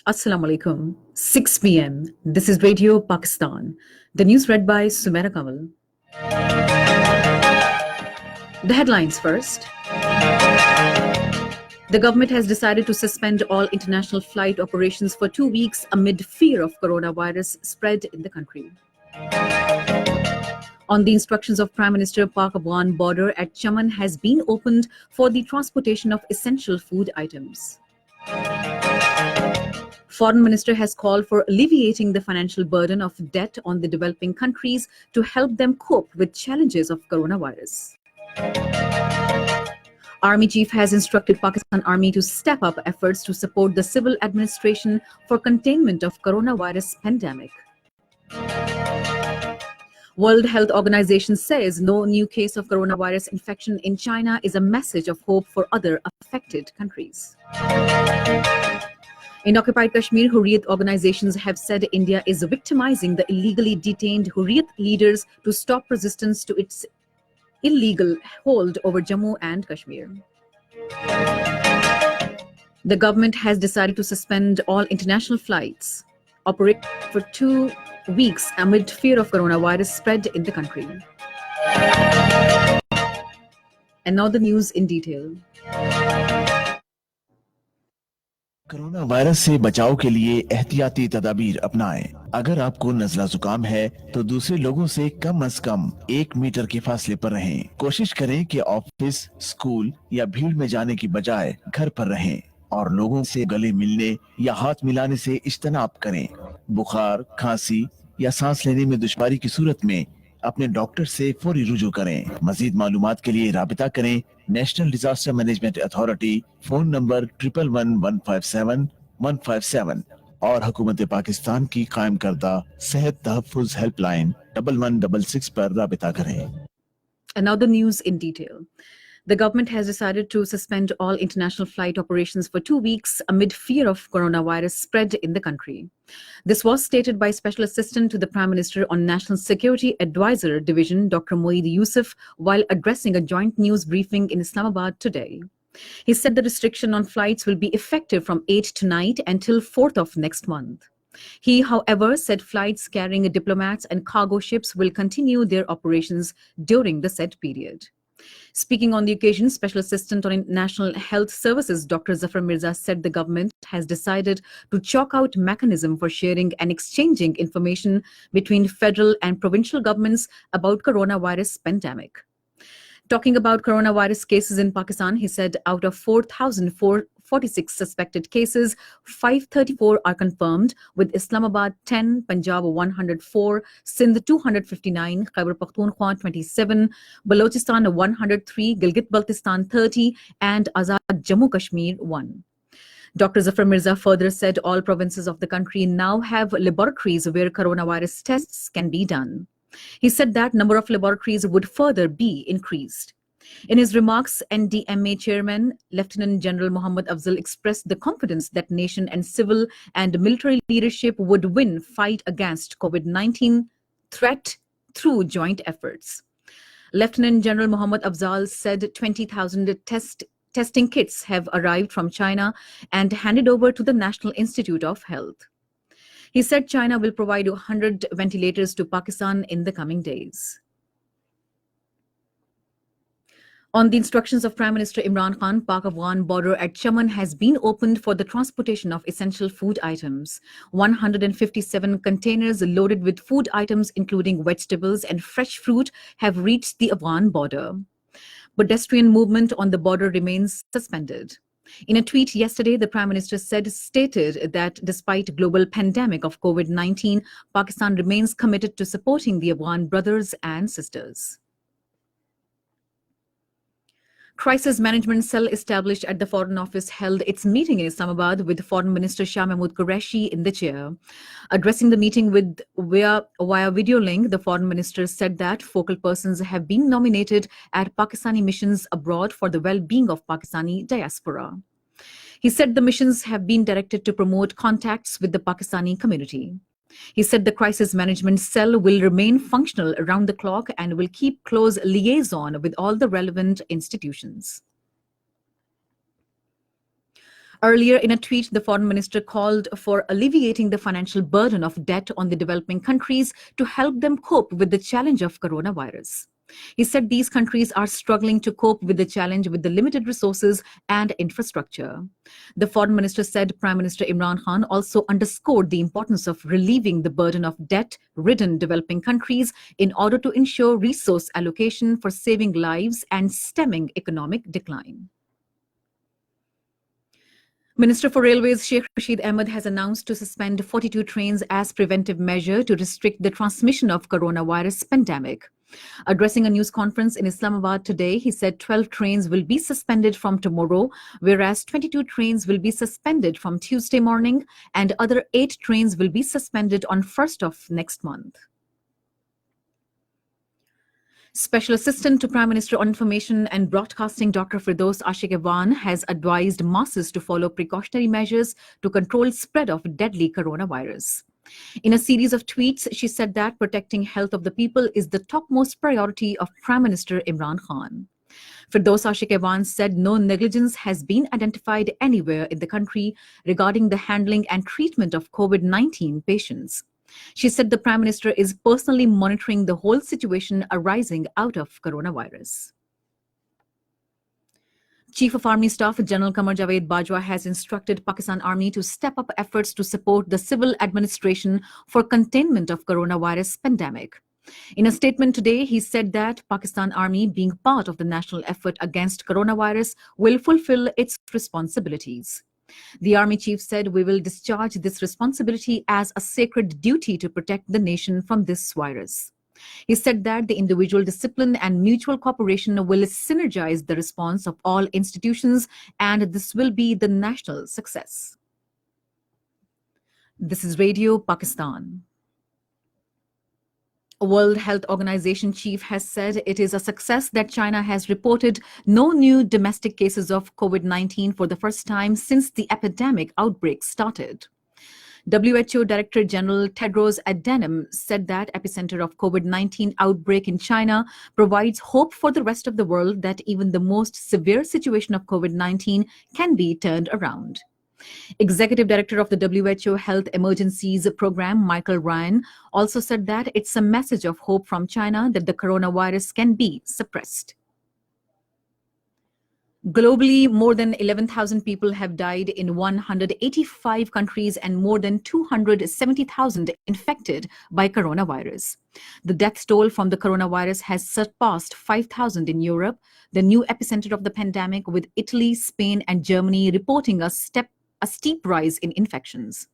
Assalamu alaikum. 6 p.m. This is Radio Pakistan. The news read by Sumera Kamal. The headlines first. The government has decided to suspend all international flight operations for 2 weeks amid fear of coronavirus spread in the country. On the instructions of Prime Minister, Pak-Afghan border at Chaman has been opened for the transportation of essential food items. Foreign Minister has called for alleviating the financial burden of debt on the developing countries to help them cope with challenges of coronavirus. Army Chief has instructed Pakistan Army to step up efforts to support the civil administration for containment of coronavirus pandemic. World Health Organization says no new case of coronavirus infection in China is a message of hope for other affected countries. In occupied Kashmir, Hurriyat organizations have said India is victimizing the illegally detained Hurriyat leaders to stop resistance to its illegal hold over Jammu and Kashmir. The government has decided to suspend all international flights operate for 2 weeks amid fear of coronavirus spread in the country. And now the news in detail. Corona virus से बचाव के लिए एहतियाती तदाबीर अपनाएं। अगर आपको नज़ला जुकाम है तो दूसरे लोगों से कम 1 मीटर के फासले पर रहें। कोशिश करें कि ऑफिस, स्कूल या भीड़ में जाने की बजाय घर पर रहें और लोगों से गले मिलने या हाथ मिलाने से इज्तनाब करें। बुखार, खांसी या सांस लेने में दुश्वारी की सूरत में अपने डॉक्टर से फौरी रुजू करें। मजीद मालूमात के लिए राबिता करें national disaster management authority, phone number 111157 और हुकूमत पाकिस्तान की कायम करदा सेहत तहफ़्फ़ुज़ हेल्पलाइन 1166 पर राबिता करें। And now the news in detail. The government has decided to suspend all international flight operations for 2 weeks amid fear of coronavirus spread in the country. This was stated by Special Assistant to the Prime Minister on National Security Advisor Division, Dr. Moeed Yusuf, while addressing a joint news briefing in Islamabad today. He said the restriction on flights will be effective from 8 tonight until 4th of next month. He, however, said flights carrying diplomats and cargo ships will continue their operations during the said period. Speaking on the occasion, Special Assistant on National Health Services Dr. Zafar Mirza said the government has decided to chalk out mechanism for sharing and exchanging information between federal and provincial governments about coronavirus pandemic. Talking about coronavirus cases in Pakistan, he said out of 4,446 suspected cases, 534 are confirmed, with Islamabad 10, Punjab 104, Sindh 259, Khyber Pakhtunkhwa 27, Balochistan 103, Gilgit-Baltistan 30, and Azad Jammu Kashmir 1. Dr. Zafar Mirza further said all provinces of the country now have laboratories where coronavirus tests can be done. He said that number of laboratories would further be increased. In his remarks, NDMA Chairman Lieutenant General Muhammad Afzal expressed the confidence that nation and civil and military leadership would win fight against COVID-19 threat through joint efforts. Lieutenant General Muhammad Afzal said 20,000 testing kits have arrived from China and handed over to the National Institute of Health. He said China will provide 100 ventilators to Pakistan in the coming days. On the instructions of Prime Minister Imran Khan, Pak-Afghan border at Chaman has been opened for the transportation of essential food items. 157 containers loaded with food items including vegetables and fresh fruit have reached the Afghan border. Pedestrian movement on the border remains suspended. In a tweet yesterday, the Prime Minister stated that despite global pandemic of COVID-19, Pakistan remains committed to supporting the Afghan brothers and sisters. Crisis Management Cell established at the Foreign Office held its meeting in Islamabad with Foreign Minister Shah Mahmood Qureshi in the chair. Addressing the meeting via video link, the Foreign Minister said that focal persons have been nominated at Pakistani missions abroad for the well-being of Pakistani diaspora. He said the missions have been directed to promote contacts with the Pakistani community. He said the crisis management cell will remain functional around the clock and will keep close liaison with all the relevant institutions. Earlier in a tweet, the foreign minister called for alleviating the financial burden of debt on the developing countries to help them cope with the challenge of coronavirus. He said these countries are struggling to cope with the challenge with the limited resources and infrastructure. The foreign minister said Prime Minister Imran Khan also underscored the importance of relieving the burden of debt-ridden developing countries in order to ensure resource allocation for saving lives and stemming economic decline. Minister for Railways Sheikh Rashid Ahmed has announced to suspend 42 trains as preventive measure to restrict the transmission of coronavirus pandemic. Addressing a news conference in Islamabad today, he said 12 trains will be suspended from tomorrow, whereas 22 trains will be suspended from Tuesday morning and other 8 trains will be suspended on 1st of next month. Special Assistant to Prime Minister on Information and Broadcasting Dr. Firdaus Ashik Evan has advised masses to follow precautionary measures to control spread of deadly coronavirus. In a series of tweets, she said that protecting health of the people is the topmost priority of Prime Minister Imran Khan. Firdaus Ashik Evan said no negligence has been identified anywhere in the country regarding the handling and treatment of COVID-19 patients. She said the Prime Minister is personally monitoring the whole situation arising out of coronavirus. Chief of Army Staff General Qamar Javed Bajwa has instructed Pakistan Army to step up efforts to support the civil administration for containment of coronavirus pandemic. In a statement today, he said that Pakistan Army, being part of the national effort against coronavirus, will fulfill its responsibilities. The Army Chief said, "We will discharge this responsibility as a sacred duty to protect the nation from this virus." He said that the individual discipline and mutual cooperation will synergize the response of all institutions, and this will be the national success. This is Radio Pakistan. World Health Organization chief has said it is a success that China has reported no new domestic cases of COVID-19 for the first time since the epidemic outbreak started. WHO Director General Tedros Adhanom said that epicenter of COVID-19 outbreak in China provides hope for the rest of the world that even the most severe situation of COVID-19 can be turned around. Executive Director of the WHO Health Emergencies Program, Michael Ryan, also said that it's a message of hope from China that the coronavirus can be suppressed. Globally, more than 11,000 people have died in 185 countries and more than 270,000 infected by coronavirus. The death toll from the coronavirus has surpassed 5,000 in Europe, the new epicenter of the pandemic, with Italy, Spain, and Germany reporting a steep rise in infections.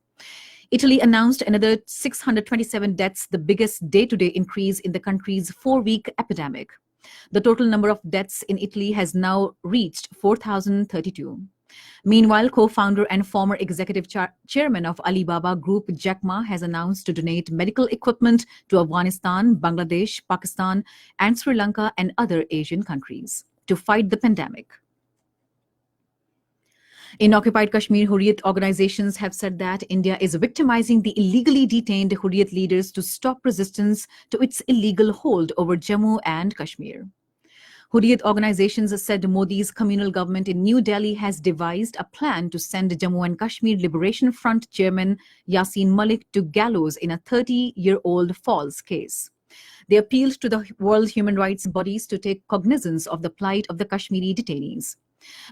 Italy announced another 627 deaths, the biggest day-to-day increase in the country's 4-week epidemic. The total number of deaths in Italy has now reached 4,032. Meanwhile, co-founder and former executive chairman of Alibaba Group, Jack Ma, has announced to donate medical equipment to Afghanistan, Bangladesh, Pakistan, and Sri Lanka and other Asian countries to fight the pandemic. In occupied Kashmir, Hurriyat organizations have said that India is victimizing the illegally detained Hurriyat leaders to stop resistance to its illegal hold over Jammu and Kashmir. Hurriyat organizations said Modi's communal government in New Delhi has devised a plan to send Jammu and Kashmir Liberation Front chairman Yasin Malik to gallows in a 30-year-old false case. They appealed to the world human rights bodies to take cognizance of the plight of the Kashmiri detainees.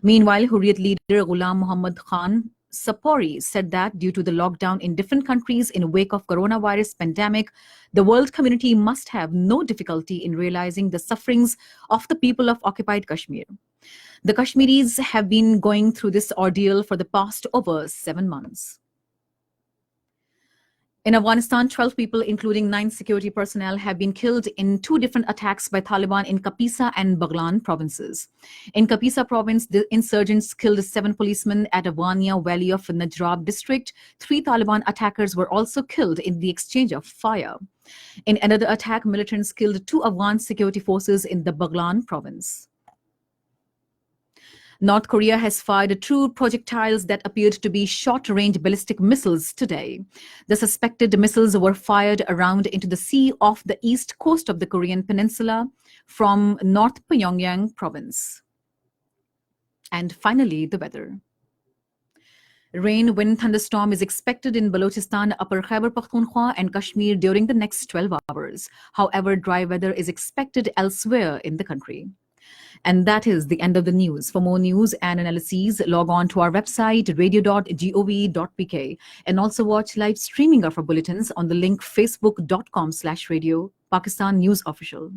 Meanwhile, Hurriyat leader Ghulam Muhammad Khan Sapori said that due to the lockdown in different countries in wake of coronavirus pandemic, the world community must have no difficulty in realizing the sufferings of the people of occupied Kashmir. The Kashmiris have been going through this ordeal for the past over 7 months. In Afghanistan, 12 people, including 9 security personnel, have been killed in 2 different attacks by Taliban in Kapisa and Baghlan provinces. In Kapisa province, the insurgents killed 7 policemen at Avania Valley of Najrab district. 3 Taliban attackers were also killed in the exchange of fire. In another attack, militants killed 2 Afghan security forces in the Baghlan province. North Korea has fired 2 projectiles that appeared to be short-range ballistic missiles today. The suspected missiles were fired around into the sea off the east coast of the Korean peninsula from North Pyongyang province. And finally, the weather. Rain, wind, thunderstorm is expected in Balochistan, Upper Khyber Pakhtunkhwa, and Kashmir during the next 12 hours. However, dry weather is expected elsewhere in the country. And that is the end of the news. For more news and analyses, log on to our website, radio.gov.pk, and also watch live streaming of our bulletins on the link facebook.com/radio Pakistan News Official.